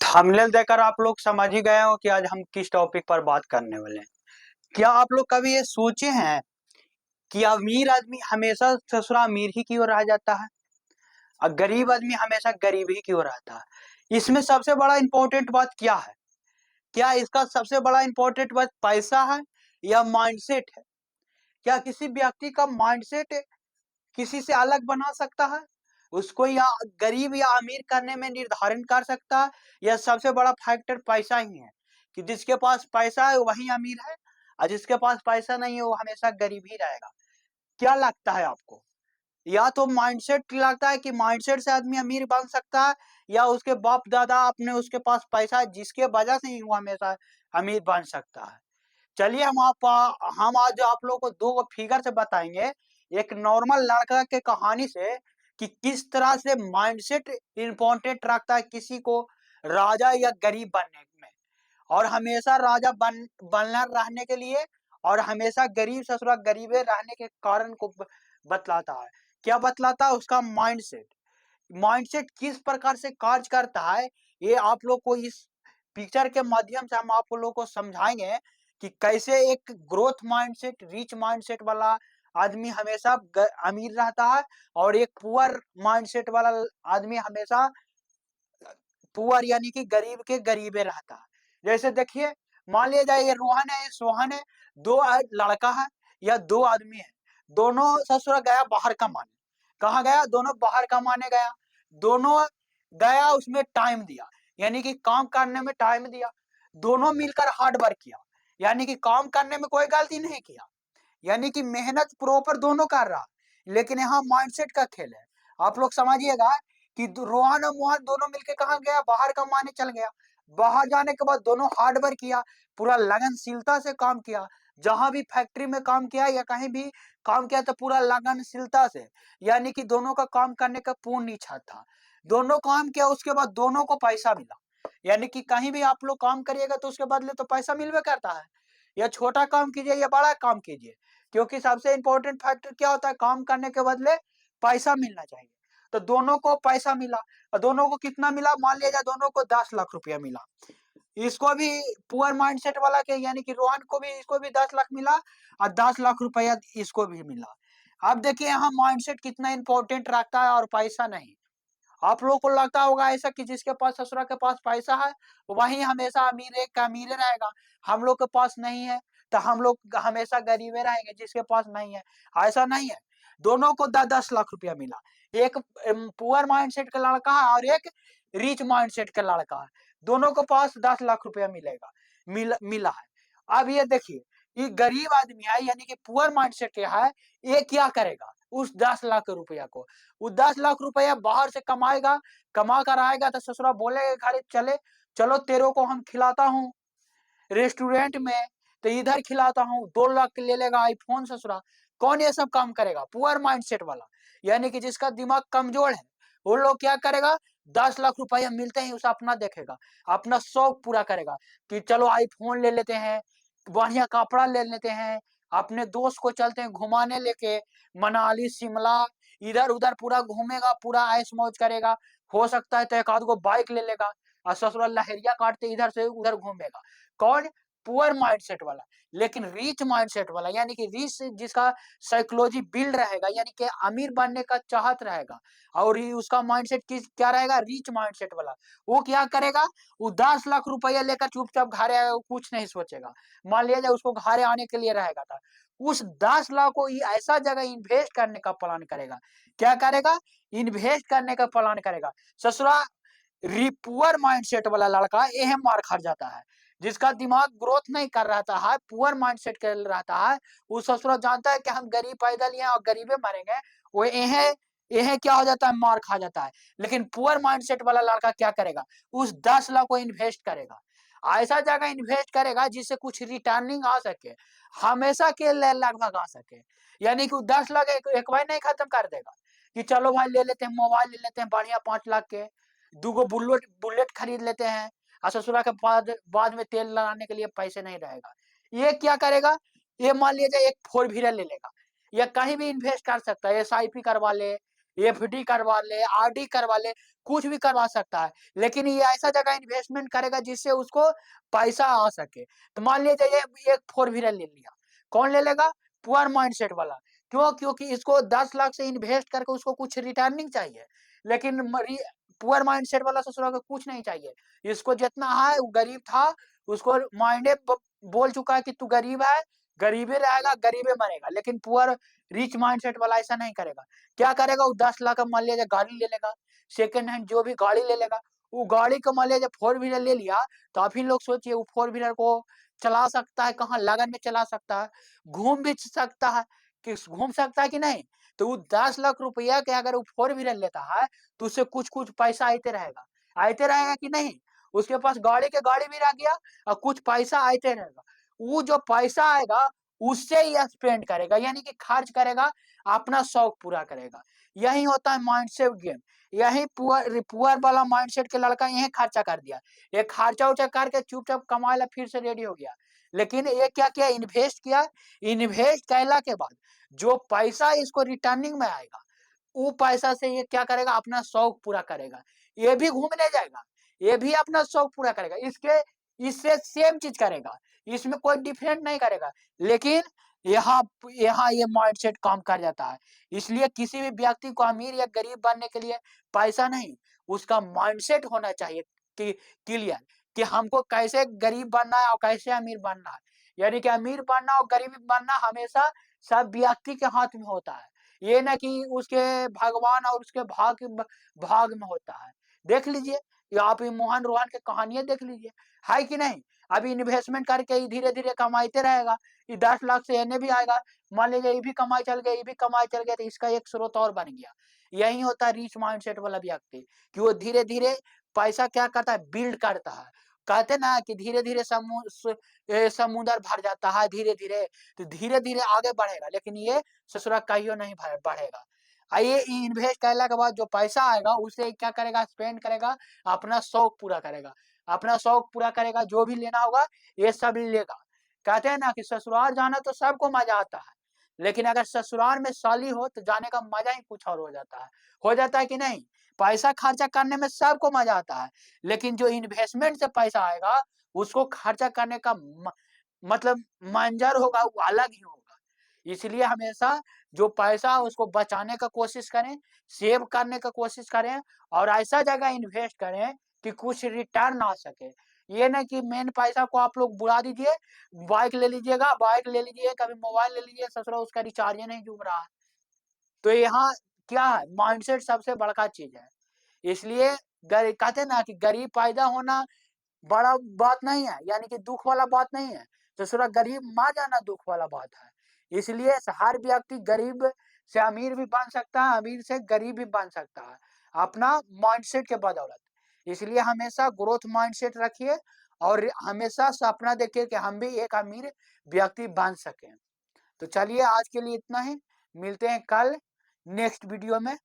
Thumbnail देखकर आप लोग समझ ही गए हो कि आज हम किस टॉपिक पर बात करने वाले हैं। क्या आप लोग कभी ये सोचे हैं कि अमीर आदमी हमेशा ससुरा अमीर ही क्यों रह जाता है और गरीब आदमी हमेशा गरीब ही क्यों रहता है? इसमें सबसे बड़ा इंपॉर्टेंट बात क्या है? क्या इसका सबसे बड़ा इंपॉर्टेंट बात पैसा है या माइंडसेट है? क्या किसी व्यक्ति का माइंडसेट किसी से अलग बना सकता है, उसको या गरीब या अमीर करने में निर्धारण कर सकता है? यह सबसे बड़ा फैक्टर पैसा ही है कि जिसके पास पैसा है वही अमीर है और जिसके पास पैसा नहीं है वो हमेशा गरीब ही रहेगा। क्या लगता है आपको? या तो माइंडसेट लगता है कि माइंडसेट से आदमी अमीर बन सकता है, या उसके बाप दादा अपने उसके पास पैसा है जिसके वजह से ही वो हमेशा अमीर बन सकता है। चलिए हम आज आप लोगों को दो फिगर से बताएंगे, एक नॉर्मल लड़का के कहानी से, कि किस तरह से माइंडसेट इंपॉर्टेंट रखता है किसी को राजा या गरीब बनने में, और हमेशा राजा बनना रहने के लिए और हमेशा गरीब ससुरा गरीबे रहने के कारण को बतलाता है। क्या बतलाता है? उसका माइंडसेट। माइंडसेट किस प्रकार से कार्य करता है, ये आप लोग को इस पिक्चर के माध्यम से हम आप लोग को समझाएंगे कि कैसे एक ग्रोथ माइंडसेट, रिच माइंडसेट वाला आदमी हमेशा अमीर रहता है और एक पुअर माइंडसेट वाला आदमी हमेशा पुअर यानी कि गरीब के गरीबे रहता है। जैसे देखिए, मान लिया जाए ये रोहन है, ये सोहन है, दो लड़का है या दो आदमी है, दोनों ससुर गया बाहर कमाने। कहाँ गया? दोनों बाहर कमाने गया। दोनों गया, उसमें टाइम दिया, यानी कि काम करने में टाइम दिया। दोनों मिलकर हार्ड वर्क किया, यानी कि काम करने में कोई गलती नहीं किया, यानी कि मेहनत प्रॉपर दोनों कर रहा। लेकिन यहाँ माइंडसेट का खेल है। आप लोग समझिएगा कि रोहन और मोहन दोनों मिलके कहाँ गया? बाहर कमाने चल गया। बाहर जाने के बाद दोनों हार्ड वर्क किया, पूरा लगनशीलता से काम किया। जहां भी फैक्ट्री में काम किया या कहीं भी काम किया तो पूरा लगनशीलता से, यानी कि दोनों का काम करने का पूर्ण इच्छा था। दोनों काम किया, उसके बाद दोनों को पैसा मिला। यानी कि कहीं भी आप लोग काम करिएगा तो उसके बदले तो पैसा मिलवे करता है। या छोटा काम कीजिए या बड़ा काम कीजिए, क्योंकि सबसे इंपॉर्टेंट फैक्टर क्या होता है? काम करने के बदले पैसा मिलना चाहिए। तो दोनों को पैसा मिला, और दोनों को कितना मिला? मान लिया जाए दोनों को 10 लाख रुपया मिला। इसको भी पुअर माइंडसेट वाला के, यानी कि रोहन को भी, इसको भी 10 लाख मिला और 10 लाख रुपया इसको भी मिला। अब देखिए यहाँ माइंडसेट कितना इंपॉर्टेंट रखता है और पैसा नहीं। आप लोगों को लगता होगा ऐसा कि जिसके पास, ससुरा के पास पैसा है वही हमेशा अमीर का अमीर रहेगा, हम लोग के पास नहीं है तो हम लोग हमेशा गरीबे रहेंगे जिसके पास नहीं है। ऐसा नहीं है। दोनों को 10 10 लाख रुपया मिला। एक पुअर माइंडसेट का लड़का है और एक रिच माइंडसेट का लड़का है। दोनों के पास 10 लाख रुपया मिलेगा, मिला है। अब ये देखिए, ये गरीब आदमी है यानी कि पुअर माइंडसेट के है, ये क्या करेगा उस 10 लाख रुपया को? वो 10 लाख रुपया बाहर से कमाएगा, कमा कर आएगा तो ससुरा बोलेगा घर चले, चलो तेरे को हम खिलाता हूँ रेस्टोरेंट में, तो इधर खिलाता हूँ, 2 लाख ले लेगा आईफोन ससुरा। कौन ये सब काम करेगा? पुअर माइंडसेट वाला, यानी कि जिसका दिमाग कमजोर है। वो लोग क्या करेगा? 10 लाख रुपया मिलते ही उसे अपना देखेगा, अपना शौक पूरा करेगा कि चलो आईफोन ले लेते हैं, बढ़िया कपड़ा ले लेते हैं, अपने दोस्त को चलते हैं घुमाने लेके, मनाली शिमला इधर उधर पूरा घूमेगा, पूरा ऐश मौज करेगा। हो सकता है तो एक आध गो बाइक ले लेगा और ससुराल लहरिया काटते इधर से उधर घूमेगा। कौन? पुअर माइंडसेट वाला। लेकिन रिच माइंडसेट वाला, यानी कि रिच जिसका साइकोलॉजी बिल्ड रहेगा, यानी कि अमीर बनने का चाहत रहेगा, और ये उसका माइंडसेट किस क्या रहेगा? रिच माइंडसेट वाला। वो क्या करेगा? वो 10 लाख रुपया लेकर चुपचाप घर आएगा, कुछ नहीं सोचेगा। मान लिया जाए उसको घर आने के लिए रहेगा था, उस 10 लाख को ही ऐसा जगह इन्वेस्ट करने का प्लान करेगा। क्या करेगा? इन्वेस्ट करने का प्लान करेगा। ससुरा पुअर माइंडसेट वाला लड़का यह मार खा जाता है, जिसका दिमाग ग्रोथ नहीं कर रहा है, पुअर माइंडसेट कर रहता है। वो ससुरा जानता है कि हम गरीब पैदा लिए और गरीबे मरेंगे, वो यह यह क्या हो जाता है? मार खा जाता है। लेकिन पुअर माइंडसेट वाला लड़का क्या करेगा? उस 10 लाख को इन्वेस्ट करेगा, ऐसा जगह इन्वेस्ट करेगा जिससे कुछ रिटर्निंग आ सके, हमेशा के लिए लगभग आ सके। यानी कि 10 लाख एक बार नहीं खत्म कर देगा कि चलो भाई ले लेते हैं मोबाइल, ले लेते हैं बढ़िया 5 लाख के, दूगो बुलेट बुलेट खरीद लेते हैं, और ससुरा के बाद में तेल लगाने के लिए पैसे नहीं रहेगा। ये क्या करेगा? ये मान लिया जाए एक 4 व्हीलर ले लेगा, या कहीं भी इन्वेस्ट कर सकता है, SIP करवा ले, एफडी करवा ले, आरडी करवा ले, कुछ भी करवा सकता है। लेकिन ये ऐसा जगह इन्वेस्टमेंट करेगा जिससे उसको पैसा आ सके। तो मान लीजिए ये एक 4 व्हीलर ले लिया, कौन ले लेगा? पुअर माइंडसेट वाला। क्यों? क्योंकि इसको 10 लाख से इन्वेस्ट करके उसको कुछ रिटर्निंग चाहिए। लेकिन पुअर माइंडसेट वाला ससुरा को कुछ नहीं चाहिए। इसको जितना है, वो गरीब था, उसको माइंडे बोल चुका है कि तू गरीब है, गरीबे रहेगा, गरीबे मरेगा। लेकिन पुअर रिच माइंडसेट वाला ऐसा नहीं करेगा। क्या करेगा? वो 10 लाख का मान लीजिए गाड़ी ले लेगा, सेकेंड हैंड जो भी गाड़ी ले लेगा। वो गाड़ी का मान लीजिए 4 व्हीलर ले लिया, तो आप ही लोग सोचिए वो 4 व्हीलर को चला सकता है कहाँ? लगन में चला सकता है, घूम भी सकता है, कि घूम सकता है कि नहीं? तो वो 10 लाख रुपया के अगर वो 4 व्हीलर लेता है, तो उससे कुछ कुछ पैसा आते रहेगा कि नहीं? उसके पास गाड़ी के गाड़ी भी रह गया और कुछ पैसा आते रहेगा। वो जो पैसा आएगा उससे ही स्पेंड करेगा, यानी कि खर्च करेगा, अपना शौक पूरा करेगा। यही होता है माइंडसेट गेम। यही पुअर पुअर वाला माइंडसेट के लड़का यही खर्चा कर दिया। ये खर्चा उर्चा करके चुपचाप कमाए ला फिर से रेडी हो गया। लेकिन ये क्या किया? इन्वेस्ट किया। इन्वेस्ट कैला के बाद जो पैसा इसको रिटर्निंग में आएगा, वो पैसा से ये क्या करेगा? अपना शौक पूरा करेगा। ये भी घूमने जाएगा, ये भी अपना शौक पूरा करेगा, इसके इससे सेम चीज करेगा, इसमें कोई डिफरेंट नहीं करेगा। लेकिन यहाँ यहाँ ये माइंडसेट काम कर जाता है। इसलिए किसी भी व्यक्ति को अमीर या गरीब बनने के लिए पैसा नहीं, उसका माइंडसेट होना चाहिए कि क्लियर, कि हमको कैसे गरीब बनना है और कैसे अमीर बनना है। यानी कि अमीर बनना और गरीब बनना हमेशा सब व्यक्ति के हाथ में होता है, ये ना कि उसके भगवान और उसके भाग में होता है। देख लीजिए, ये आप मोहन रोहन की कहानियां देख लीजिए, है कि नहीं? अभी इन्वेस्टमेंट करके ही धीरे धीरे कमाते रहेगा, ये 10 लाख से एने भी आएगा। मान लीजिए ये भी कमाई चल गया, ये भी कमाई चल गया, तो इसका एक स्रोत और बन गया। यही होता है रिच माइंडसेट वाला व्यक्ति, कि वो धीरे धीरे पैसा क्या करता है? बिल्ड करता है। कहते ना कि धीरे धीरे समुद्र भर जाता है, धीरे धीरे, तो धीरे धीरे आगे बढ़ेगा। लेकिन ये ससुरा कहियो नहीं बढ़ेगा। ये इन्वेस्ट करने के बाद जो पैसा आएगा उसे क्या करेगा? स्पेंड करेगा, अपना शौक पूरा करेगा, अपना शौक पूरा करेगा, जो भी लेना होगा ये सब लेगा। कहते हैं ना कि ससुराल जाना तो सबको मजा आता है, लेकिन अगर ससुराल में साली हो तो जाने का मजा ही कुछ और हो जाता है कि नहीं? पैसा खर्चा करने में सबको मजा आता है, लेकिन जो इन्वेस्टमेंट से पैसा आएगा उसको खर्चा करने का मतलब मंजर होगा, वो अलग ही होगा। इसलिए हमेशा जो पैसा है उसको बचाने का कोशिश करें, सेव करने का कोशिश करें, और ऐसा जगह इन्वेस्ट करें कि कुछ रिटर्न आ सके। ये ना कि मेन पैसा को आप लोग बुला दीजिए, बाइक ले लीजिएगा, बाइक ले लीजिए, कभी मोबाइल ले लीजिए, ससुरा उसका रिचार्ज नहीं जुड़ रहा है। तो यहाँ क्या है? माइंडसेट सबसे बड़का चीज है। इसलिए कहते हैं ना कि गरीब पैदा होना बड़ा बात नहीं है, यानी कि दुख वाला बात नहीं है, तो थोड़ा गरीब मार जाना दुख वाला बात है। इसलिए हर व्यक्ति गरीब से अमीर भी बन सकता है, अमीर से गरीब भी बन सकता है, अपना माइंडसेट के बदौलत। इसलिए हमेशा ग्रोथ माइंडसेट रखिए, और हमेशा सपना देखिए कि हम भी एक अमीर व्यक्ति बन सकें। तो चलिए आज के लिए इतना ही, मिलते हैं कल नेक्स्ट वीडियो में।